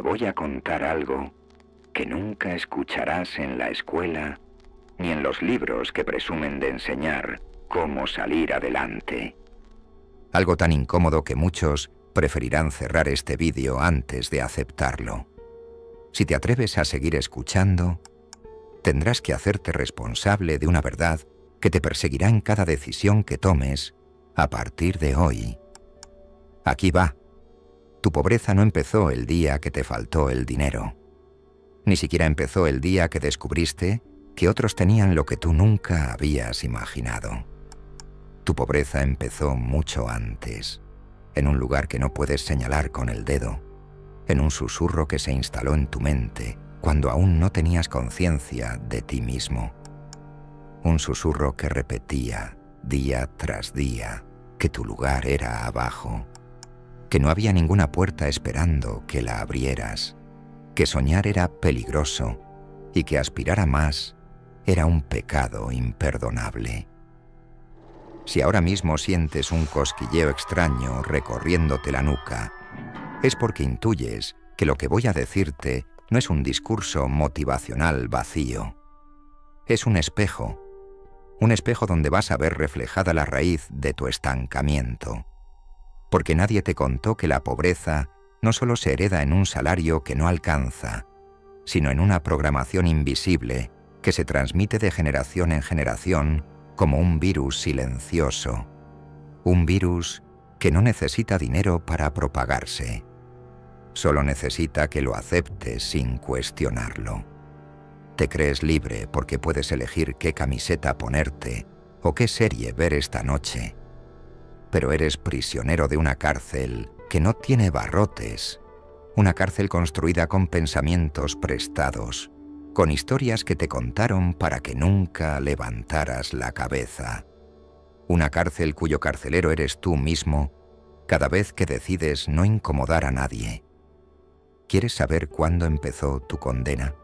voy a contar algo que nunca escucharás en la escuela ni en los libros que presumen de enseñar cómo salir adelante. Algo tan incómodo que muchos preferirán cerrar este vídeo antes de aceptarlo. Si te atreves a seguir escuchando, tendrás que hacerte responsable de una verdad que te perseguirá en cada decisión que tomes a partir de hoy. Aquí va. Tu pobreza no empezó el día que te faltó el dinero. Ni siquiera empezó el día que descubriste que otros tenían lo que tú nunca habías imaginado. Tu pobreza empezó mucho antes, en un lugar que no puedes señalar con el dedo, en un susurro que se instaló en tu mente cuando aún no tenías conciencia de ti mismo. Un susurro que repetía día tras día que tu lugar era abajo, que no había ninguna puerta esperando que la abrieras, que soñar era peligroso y que aspirar a más era un pecado imperdonable. Si ahora mismo sientes un cosquilleo extraño recorriéndote la nuca, es porque intuyes que lo que voy a decirte no es un discurso motivacional vacío. Es un espejo donde vas a ver reflejada la raíz de tu estancamiento. Porque nadie te contó que la pobreza no solo se hereda en un salario que no alcanza, sino en una programación invisible que se transmite de generación en generación como un virus silencioso. Un virus que no necesita dinero para propagarse. Solo necesita que lo aceptes sin cuestionarlo. Te crees libre porque puedes elegir qué camiseta ponerte o qué serie ver esta noche. Pero eres prisionero de una cárcel que no tiene barrotes. Una cárcel construida con pensamientos prestados, con historias que te contaron para que nunca levantaras la cabeza. Una cárcel cuyo carcelero eres tú mismo cada vez que decides no incomodar a nadie. ¿Quieres saber cuándo empezó tu condena?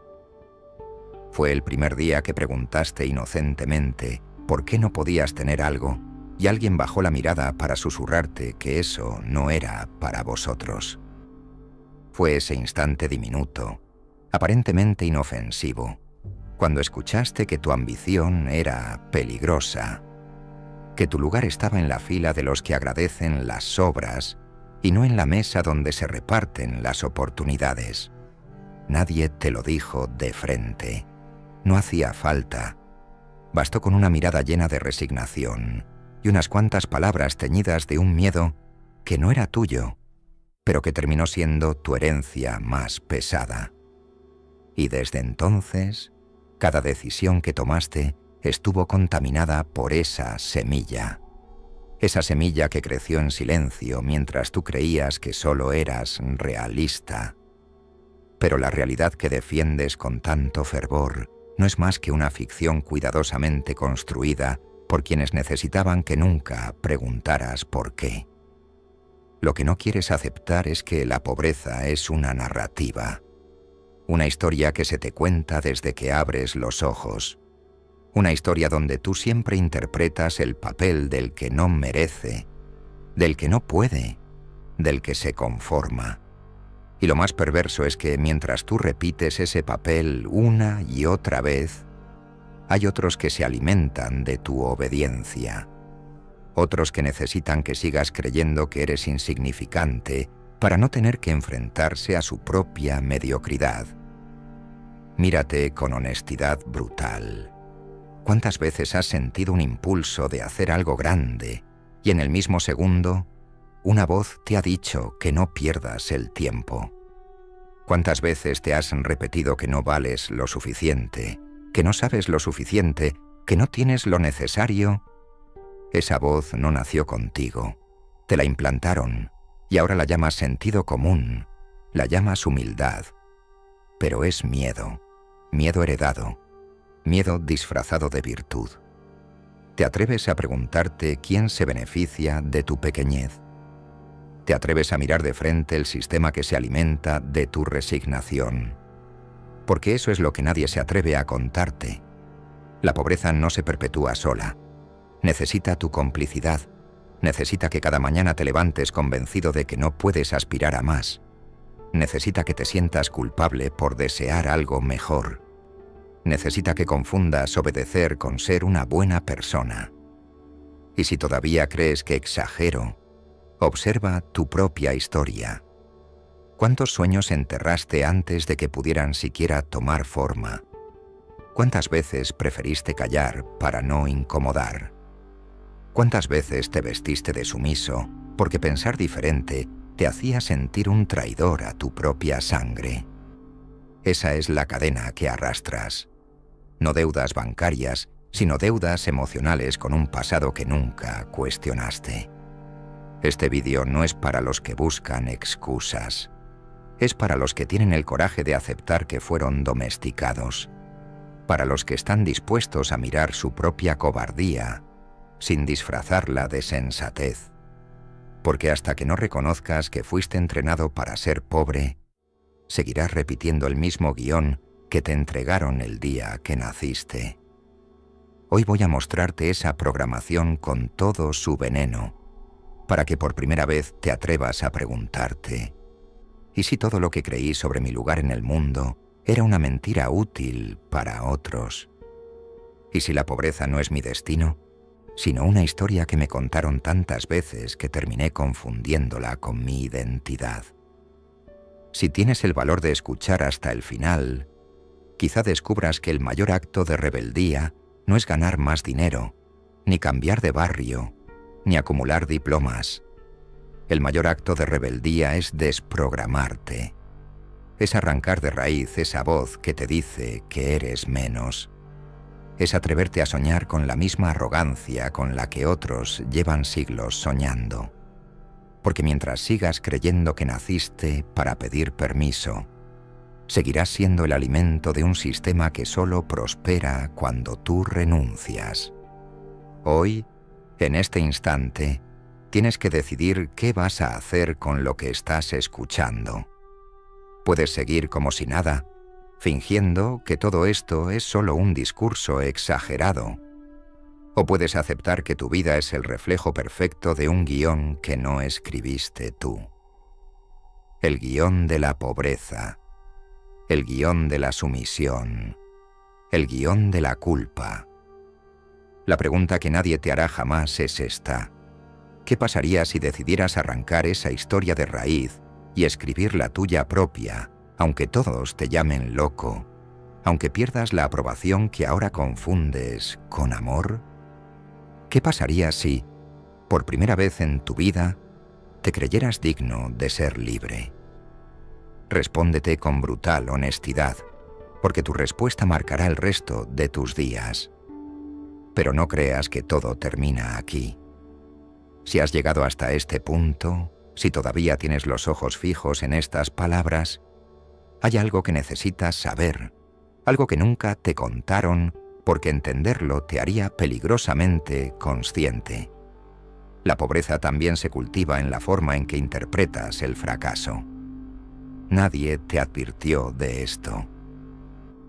Fue el primer día que preguntaste inocentemente por qué no podías tener algo y alguien bajó la mirada para susurrarte que eso no era para vosotros. Fue ese instante diminuto, aparentemente inofensivo, cuando escuchaste que tu ambición era peligrosa, que tu lugar estaba en la fila de los que agradecen las sobras y no en la mesa donde se reparten las oportunidades. Nadie te lo dijo de frente. No hacía falta. Bastó con una mirada llena de resignación y unas cuantas palabras teñidas de un miedo que no era tuyo, pero que terminó siendo tu herencia más pesada. Y desde entonces, cada decisión que tomaste estuvo contaminada por esa semilla. Esa semilla que creció en silencio mientras tú creías que solo eras realista. Pero la realidad que defiendes con tanto fervor no es más que una ficción cuidadosamente construida por quienes necesitaban que nunca preguntaras por qué. Lo que no quieres aceptar es que la pobreza es una narrativa. Una historia que se te cuenta desde que abres los ojos. Una historia donde tú siempre interpretas el papel del que no merece, del que no puede, del que se conforma. Y lo más perverso es que mientras tú repites ese papel una y otra vez, hay otros que se alimentan de tu obediencia. Otros que necesitan que sigas creyendo que eres insignificante para no tener que enfrentarse a su propia mediocridad. Mírate con honestidad brutal. ¿Cuántas veces has sentido un impulso de hacer algo grande y en el mismo segundo una voz te ha dicho que no pierdas el tiempo? ¿Cuántas veces te has repetido que no vales lo suficiente, que no sabes lo suficiente, que no tienes lo necesario? Esa voz no nació contigo, te la implantaron y ahora la llamas sentido común, la llamas humildad. Pero es miedo, miedo heredado, miedo disfrazado de virtud. ¿Te atreves a preguntarte quién se beneficia de tu pequeñez? ¿Te atreves a mirar de frente el sistema que se alimenta de tu resignación? Porque eso es lo que nadie se atreve a contarte. La pobreza no se perpetúa sola. Necesita tu complicidad. Necesita que cada mañana te levantes convencido de que no puedes aspirar a más. Necesita que te sientas culpable por desear algo mejor. Necesita que confundas obedecer con ser una buena persona. Y si todavía crees que exagero, observa tu propia historia. ¿Cuántos sueños enterraste antes de que pudieran siquiera tomar forma? ¿Cuántas veces preferiste callar para no incomodar? ¿Cuántas veces te vestiste de sumiso porque pensar diferente te hacía sentir un traidor a tu propia sangre? Esa es la cadena que arrastras. No deudas bancarias, sino deudas emocionales con un pasado que nunca cuestionaste. Este vídeo no es para los que buscan excusas. Es para los que tienen el coraje de aceptar que fueron domesticados. Para los que están dispuestos a mirar su propia cobardía sin disfrazarla de sensatez. Porque hasta que no reconozcas que fuiste entrenado para ser pobre, seguirás repitiendo el mismo guión que te entregaron el día que naciste. Hoy voy a mostrarte esa programación con todo su veneno, para que por primera vez te atrevas a preguntarte: ¿y si todo lo que creí sobre mi lugar en el mundo era una mentira útil para otros? ¿Y si la pobreza no es mi destino, sino una historia que me contaron tantas veces que terminé confundiéndola con mi identidad? Si tienes el valor de escuchar hasta el final, quizá descubras que el mayor acto de rebeldía no es ganar más dinero, ni cambiar de barrio, ni acumular diplomas. El mayor acto de rebeldía es desprogramarte. Es arrancar de raíz esa voz que te dice que eres menos. Es atreverte a soñar con la misma arrogancia con la que otros llevan siglos soñando. Porque mientras sigas creyendo que naciste para pedir permiso, seguirás siendo el alimento de un sistema que solo prospera cuando tú renuncias. Hoy, en este instante, tienes que decidir qué vas a hacer con lo que estás escuchando. Puedes seguir como si nada, fingiendo que todo esto es solo un discurso exagerado. O puedes aceptar que tu vida es el reflejo perfecto de un guión que no escribiste tú. El guión de la pobreza, el guión de la sumisión, el guión de la culpa. La pregunta que nadie te hará jamás es esta: ¿qué pasaría si decidieras arrancar esa historia de raíz y escribir la tuya propia, aunque todos te llamen loco, aunque pierdas la aprobación que ahora confundes con amor? ¿Qué pasaría si, por primera vez en tu vida, te creyeras digno de ser libre? Respóndete con brutal honestidad, porque tu respuesta marcará el resto de tus días. Pero no creas que todo termina aquí. Si has llegado hasta este punto, si todavía tienes los ojos fijos en estas palabras, hay algo que necesitas saber, algo que nunca te contaron, porque entenderlo te haría peligrosamente consciente. La pobreza también se cultiva en la forma en que interpretas el fracaso. Nadie te advirtió de esto.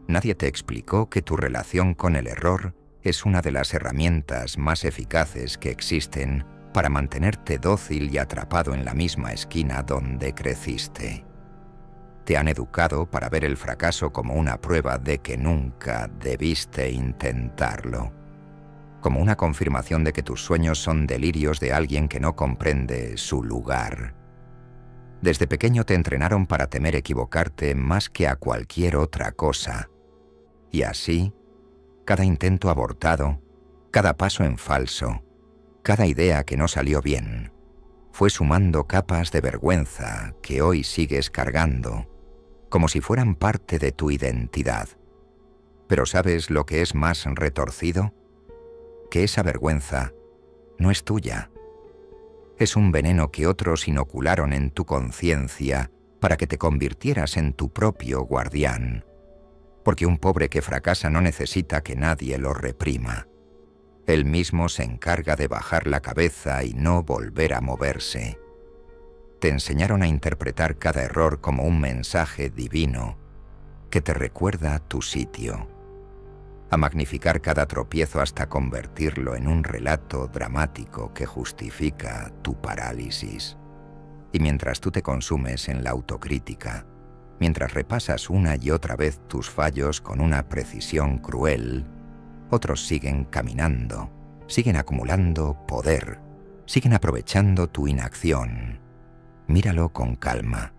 Nadie te explicó que tu relación con el error es una de las herramientas más eficaces que existen para mantenerte dócil y atrapado en la misma esquina donde creciste. Te han educado para ver el fracaso como una prueba de que nunca debiste intentarlo, como una confirmación de que tus sueños son delirios de alguien que no comprende su lugar. Desde pequeño te entrenaron para temer equivocarte más que a cualquier otra cosa. Y así, cada intento abortado, cada paso en falso, cada idea que no salió bien, fue sumando capas de vergüenza que hoy sigues cargando, como si fueran parte de tu identidad. Pero ¿sabes lo que es más retorcido? Que esa vergüenza no es tuya. Es un veneno que otros inocularon en tu conciencia para que te convirtieras en tu propio guardián. Porque un pobre que fracasa no necesita que nadie lo reprima. Él mismo se encarga de bajar la cabeza y no volver a moverse. Te enseñaron a interpretar cada error como un mensaje divino que te recuerda tu sitio, a magnificar cada tropiezo hasta convertirlo en un relato dramático que justifica tu parálisis. Y mientras tú te consumes en la autocrítica, mientras repasas una y otra vez tus fallos con una precisión cruel, otros siguen caminando, siguen acumulando poder, siguen aprovechando tu inacción. Míralo con calma.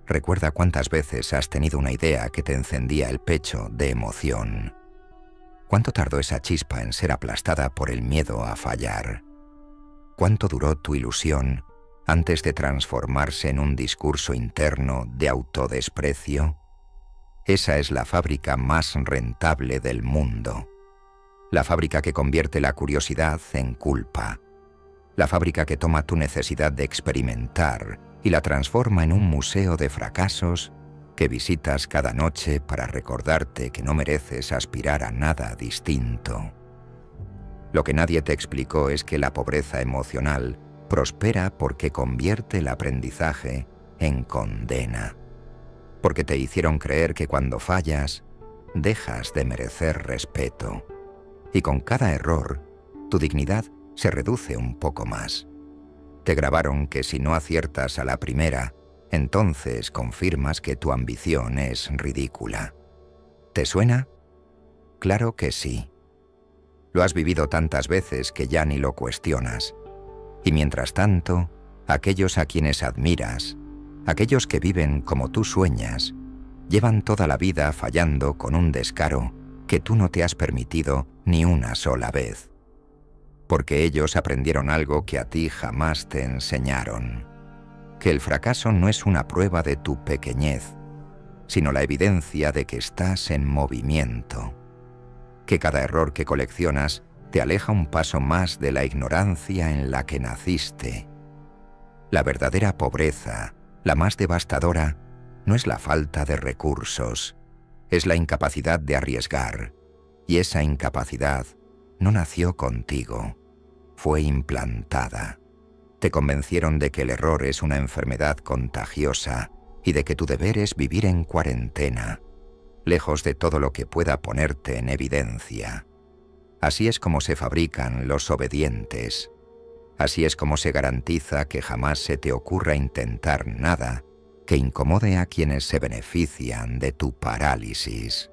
Recuerda cuántas veces has tenido una idea que te encendía el pecho de emoción. ¿Cuánto tardó esa chispa en ser aplastada por el miedo a fallar? ¿Cuánto duró tu ilusión antes de transformarse en un discurso interno de autodesprecio? Esa es la fábrica más rentable del mundo. La fábrica que convierte la curiosidad en culpa. La fábrica que toma tu necesidad de experimentar y la transforma en un museo de fracasos que visitas cada noche para recordarte que no mereces aspirar a nada distinto. Lo que nadie te explicó es que la pobreza emocional prospera porque convierte el aprendizaje en condena. Porque te hicieron creer que cuando fallas, dejas de merecer respeto. Y con cada error, tu dignidad se reduce un poco más. Te grabaron que si no aciertas a la primera, entonces confirmas que tu ambición es ridícula. ¿Te suena? Claro que sí. Lo has vivido tantas veces que ya ni lo cuestionas. Y mientras tanto, aquellos a quienes admiras, aquellos que viven como tú sueñas, llevan toda la vida fallando con un descaro que tú no te has permitido ni una sola vez. Porque ellos aprendieron algo que a ti jamás te enseñaron. Que el fracaso no es una prueba de tu pequeñez, sino la evidencia de que estás en movimiento. Que cada error que coleccionas te aleja un paso más de la ignorancia en la que naciste. La verdadera pobreza, la más devastadora, no es la falta de recursos, es la incapacidad de arriesgar, y esa incapacidad no nació contigo, fue implantada. Te convencieron de que el error es una enfermedad contagiosa y de que tu deber es vivir en cuarentena, lejos de todo lo que pueda ponerte en evidencia. Así es como se fabrican los obedientes. Así es como se garantiza que jamás se te ocurra intentar nada que incomode a quienes se benefician de tu parálisis.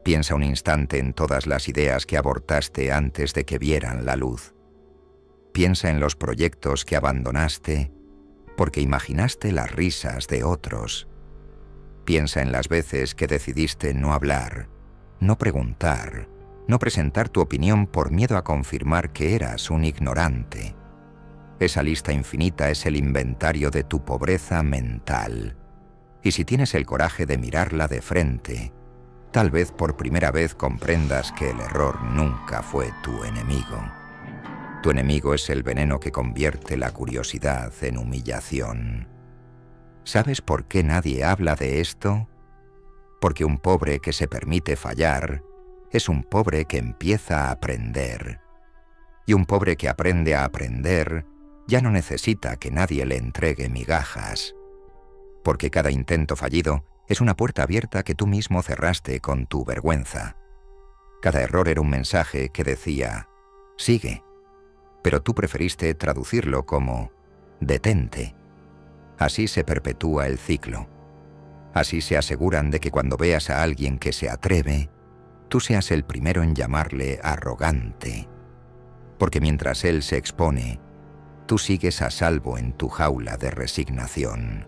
Piensa un instante en todas las ideas que abortaste antes de que vieran la luz. Piensa en los proyectos que abandonaste porque imaginaste las risas de otros. Piensa en las veces que decidiste no hablar, no preguntar, no presentar tu opinión por miedo a confirmar que eras un ignorante. Esa lista infinita es el inventario de tu pobreza mental. Y si tienes el coraje de mirarla de frente, tal vez por primera vez comprendas que el error nunca fue tu enemigo. Tu enemigo es el veneno que convierte la curiosidad en humillación. ¿Sabes por qué nadie habla de esto? Porque un pobre que se permite fallar es un pobre que empieza a aprender. Y un pobre que aprende a aprender ya no necesita que nadie le entregue migajas. Porque cada intento fallido es una puerta abierta que tú mismo cerraste con tu vergüenza. Cada error era un mensaje que decía, sigue. Pero tú preferiste traducirlo como, detente. Así se perpetúa el ciclo. Así se aseguran de que cuando veas a alguien que se atreve, tú seas el primero en llamarle arrogante. Porque mientras él se expone, tú sigues a salvo en tu jaula de resignación.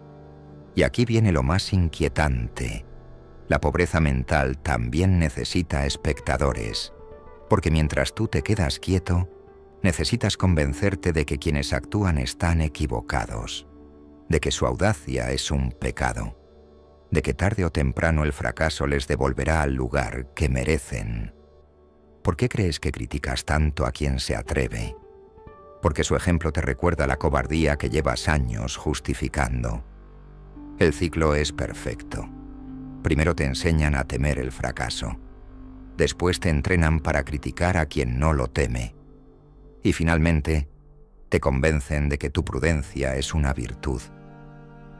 Y aquí viene lo más inquietante. La pobreza mental también necesita espectadores, porque mientras tú te quedas quieto, necesitas convencerte de que quienes actúan están equivocados, de que su audacia es un pecado, de que tarde o temprano el fracaso les devolverá al lugar que merecen. ¿Por qué crees que criticas tanto a quien se atreve? Porque su ejemplo te recuerda la cobardía que llevas años justificando. El ciclo es perfecto. Primero te enseñan a temer el fracaso. Después te entrenan para criticar a quien no lo teme. Y finalmente, te convencen de que tu prudencia es una virtud.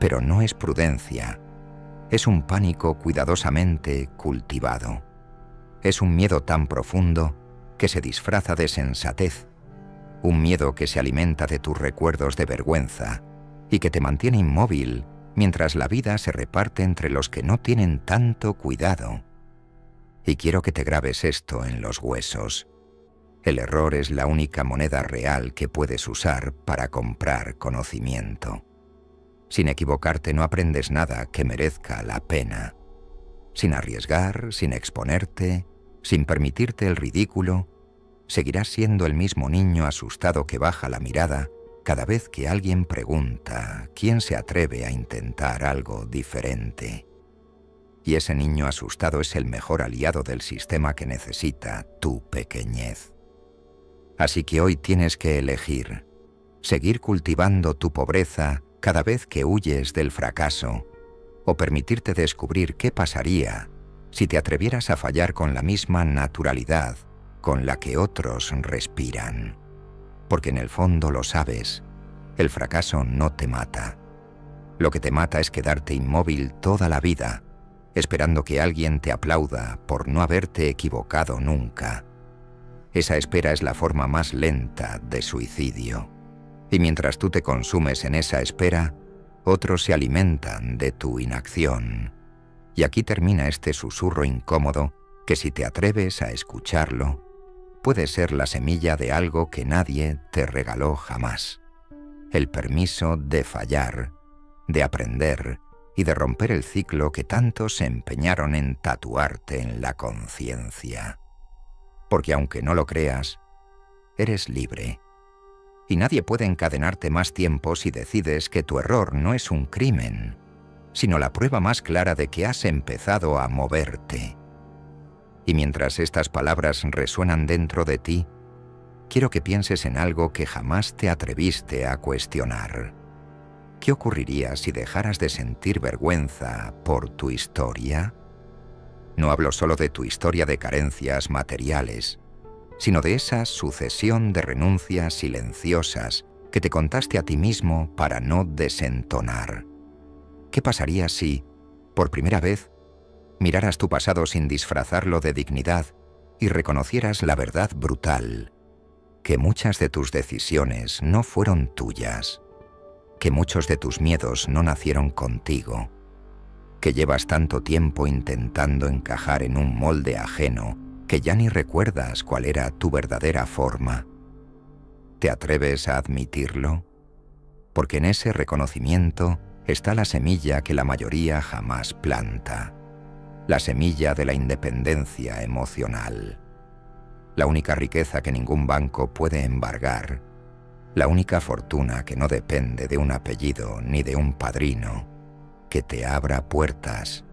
Pero no es prudencia. Es un pánico cuidadosamente cultivado. Es un miedo tan profundo que se disfraza de sensatez. Un miedo que se alimenta de tus recuerdos de vergüenza y que te mantiene inmóvil mientras la vida se reparte entre los que no tienen tanto cuidado. Y quiero que te grabes esto en los huesos. El error es la única moneda real que puedes usar para comprar conocimiento. Sin equivocarte no aprendes nada que merezca la pena. Sin arriesgar, sin exponerte, sin permitirte el ridículo, seguirás siendo el mismo niño asustado que baja la mirada cada vez que alguien pregunta quién se atreve a intentar algo diferente. Y ese niño asustado es el mejor aliado del sistema que necesita tu pequeñez. Así que hoy tienes que elegir: seguir cultivando tu pobreza cada vez que huyes del fracaso, o permitirte descubrir qué pasaría si te atrevieras a fallar con la misma naturalidad con la que otros respiran. Porque en el fondo lo sabes, el fracaso no te mata. Lo que te mata es quedarte inmóvil toda la vida, esperando que alguien te aplauda por no haberte equivocado nunca. Esa espera es la forma más lenta de suicidio. Y mientras tú te consumes en esa espera, otros se alimentan de tu inacción. Y aquí termina este susurro incómodo que, si te atreves a escucharlo, puede ser la semilla de algo que nadie te regaló jamás. El permiso de fallar, de aprender y de romper el ciclo que tantos se empeñaron en tatuarte en la conciencia. Porque aunque no lo creas, eres libre. Y nadie puede encadenarte más tiempo si decides que tu error no es un crimen, sino la prueba más clara de que has empezado a moverte. Y mientras estas palabras resuenan dentro de ti, quiero que pienses en algo que jamás te atreviste a cuestionar. ¿Qué ocurriría si dejaras de sentir vergüenza por tu historia? No hablo solo de tu historia de carencias materiales, sino de esa sucesión de renuncias silenciosas que te contaste a ti mismo para no desentonar. ¿Qué pasaría si, por primera vez, miraras tu pasado sin disfrazarlo de dignidad y reconocieras la verdad brutal, que muchas de tus decisiones no fueron tuyas, que muchos de tus miedos no nacieron contigo, que llevas tanto tiempo intentando encajar en un molde ajeno que ya ni recuerdas cuál era tu verdadera forma? ¿Te atreves a admitirlo? Porque en ese reconocimiento está la semilla que la mayoría jamás planta, la semilla de la independencia emocional, la única riqueza que ningún banco puede embargar, la única fortuna que no depende de un apellido ni de un padrino, que te abra puertas.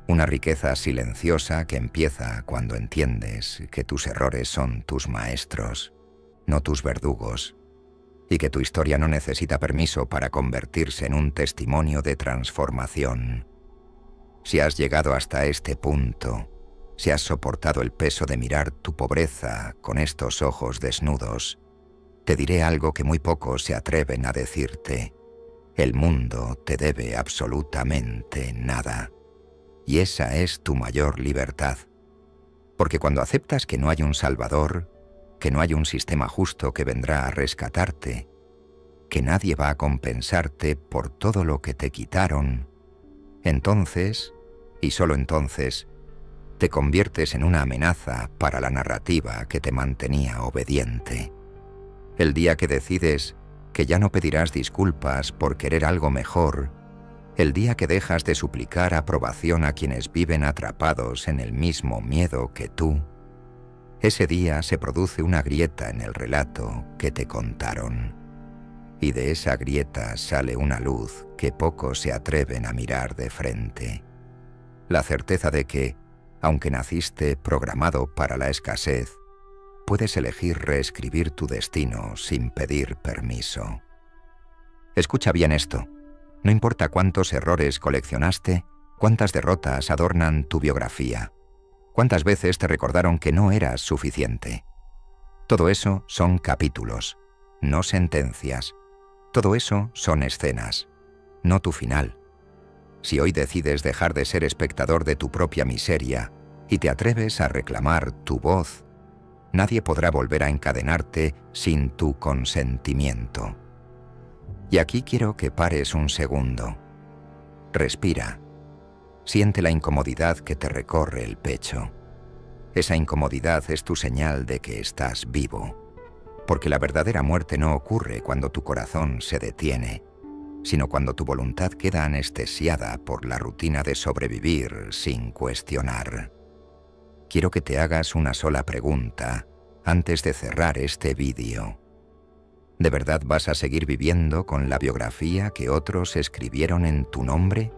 Una riqueza silenciosa que empieza cuando entiendes que tus errores son tus maestros, no tus verdugos, y que tu historia no necesita permiso para convertirse en un testimonio de transformación. Si has llegado hasta este punto, si has soportado el peso de mirar tu pobreza con estos ojos desnudos, te diré algo que muy pocos se atreven a decirte. El mundo te debe absolutamente nada. Y esa es tu mayor libertad. Porque cuando aceptas que no hay un salvador, que no hay un sistema justo que vendrá a rescatarte, que nadie va a compensarte por todo lo que te quitaron, entonces, y solo entonces, te conviertes en una amenaza para la narrativa que te mantenía obediente. El día que decides que ya no pedirás disculpas por querer algo mejor, el día que dejas de suplicar aprobación a quienes viven atrapados en el mismo miedo que tú, ese día se produce una grieta en el relato que te contaron. Y de esa grieta sale una luz que pocos se atreven a mirar de frente. La certeza de que, aunque naciste programado para la escasez, puedes elegir reescribir tu destino sin pedir permiso. Escucha bien esto. No importa cuántos errores coleccionaste, cuántas derrotas adornan tu biografía, cuántas veces te recordaron que no eras suficiente. Todo eso son capítulos, no sentencias. Todo eso son escenas, no tu final. Si hoy decides dejar de ser espectador de tu propia miseria y te atreves a reclamar tu voz, nadie podrá volver a encadenarte sin tu consentimiento. Y aquí quiero que pares un segundo. Respira. Siente la incomodidad que te recorre el pecho. Esa incomodidad es tu señal de que estás vivo, porque la verdadera muerte no ocurre cuando tu corazón se detiene, sino cuando tu voluntad queda anestesiada por la rutina de sobrevivir sin cuestionar. Quiero que te hagas una sola pregunta antes de cerrar este vídeo. ¿De verdad vas a seguir viviendo con la biografía que otros escribieron en tu nombre?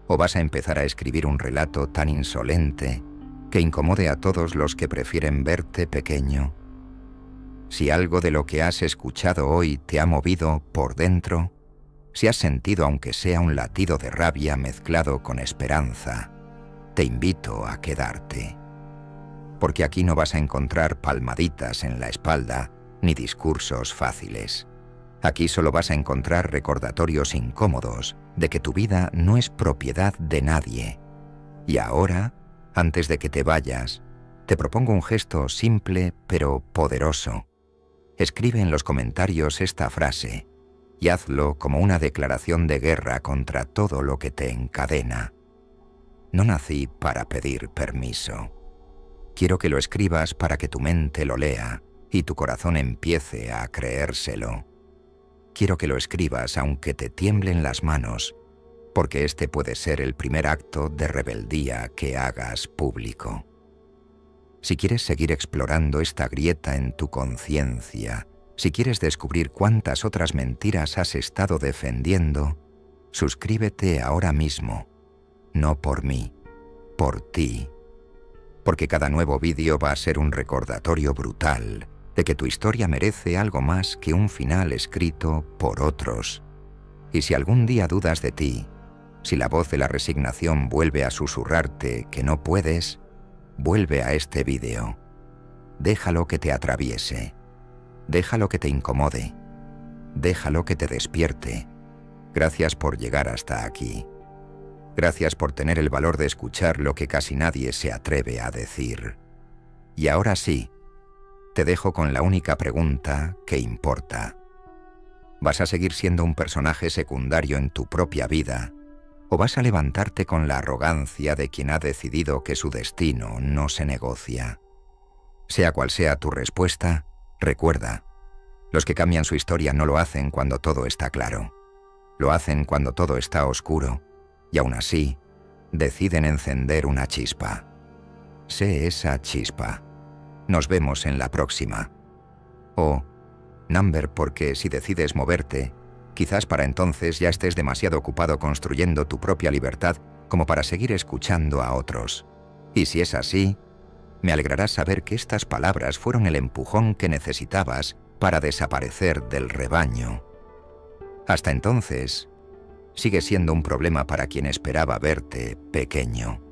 ¿O vas a empezar a escribir un relato tan insolente que incomode a todos los que prefieren verte pequeño? Si algo de lo que has escuchado hoy te ha movido por dentro, si has sentido aunque sea un latido de rabia mezclado con esperanza, te invito a quedarte. Porque aquí no vas a encontrar palmaditas en la espalda ni discursos fáciles. Aquí solo vas a encontrar recordatorios incómodos de que tu vida no es propiedad de nadie. Y ahora, antes de que te vayas, te propongo un gesto simple pero poderoso. Escribe en los comentarios esta frase y hazlo como una declaración de guerra contra todo lo que te encadena. No nací para pedir permiso. Quiero que lo escribas para que tu mente lo lea y tu corazón empiece a creérselo. Quiero que lo escribas aunque te tiemblen las manos, porque este puede ser el primer acto de rebeldía que hagas público. Si quieres seguir explorando esta grieta en tu conciencia, si quieres descubrir cuántas otras mentiras has estado defendiendo, suscríbete ahora mismo. No por mí, por ti. Porque cada nuevo vídeo va a ser un recordatorio brutal de que tu historia merece algo más que un final escrito por otros. Y si algún día dudas de ti, si la voz de la resignación vuelve a susurrarte que no puedes, vuelve a este vídeo. Déjalo que te atraviese. Déjalo que te incomode. Déjalo que te despierte. Gracias por llegar hasta aquí. Gracias por tener el valor de escuchar lo que casi nadie se atreve a decir. Y ahora sí, te dejo con la única pregunta que importa. ¿Vas a seguir siendo un personaje secundario en tu propia vida? ¿O vas a levantarte con la arrogancia de quien ha decidido que su destino no se negocia? Sea cual sea tu respuesta, recuerda, los que cambian su historia no lo hacen cuando todo está claro. Lo hacen cuando todo está oscuro, y aún así, deciden encender una chispa. Sé esa chispa. Nos vemos en la próxima. O, Number, porque si decides moverte, quizás para entonces ya estés demasiado ocupado construyendo tu propia libertad como para seguir escuchando a otros. Y si es así, me alegrará saber que estas palabras fueron el empujón que necesitabas para desaparecer del rebaño. Hasta entonces, sigue siendo un problema para quien esperaba verte pequeño.